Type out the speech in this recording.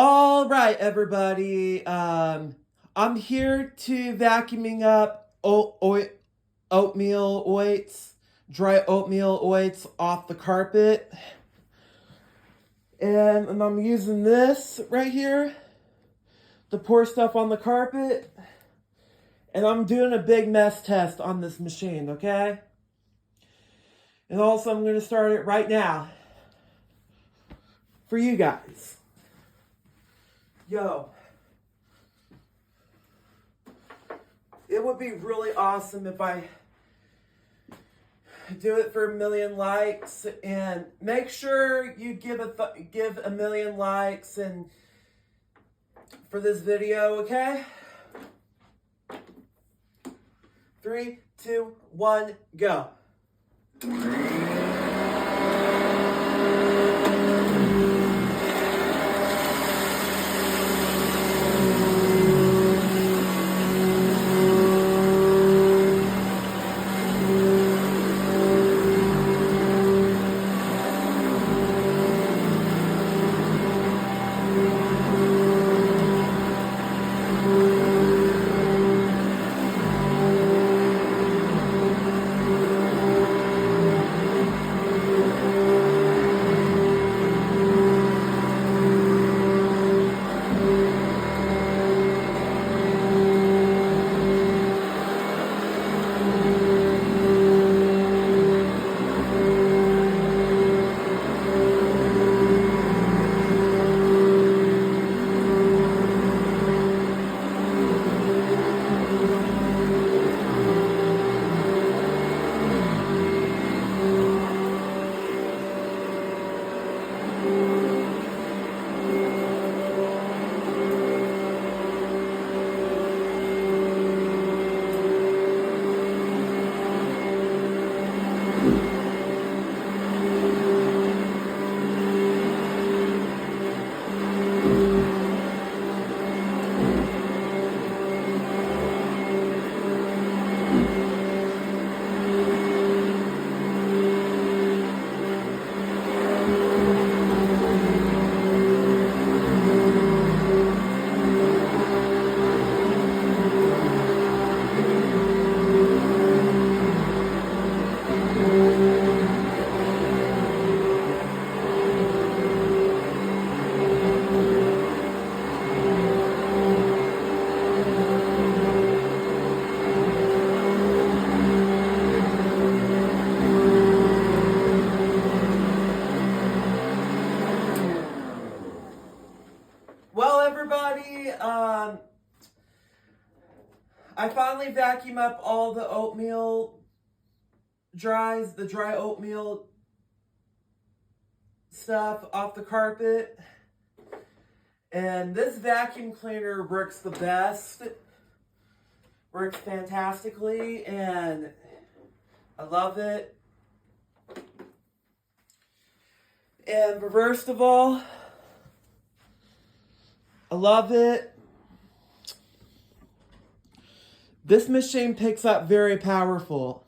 All right, everybody. I'm here to vacuuming up oatmeal oats, dry oatmeal oats off the carpet. And I'm using this right here to pour stuff on the carpet. And I'm doing a big mess test on this machine, okay? And also I'm going to start it right now for you guys. Yo. It would be really awesome if I do it for 1 million likes, and make sure you give a million likes and for this video, okay? 3, 2, 1, go. Well, everybody, I finally vacuumed up all the oatmeal the dry oatmeal stuff off the carpet. And this vacuum cleaner works the best. Works fantastically, and I love it. And first of all, I love it. This machine picks up very powerful.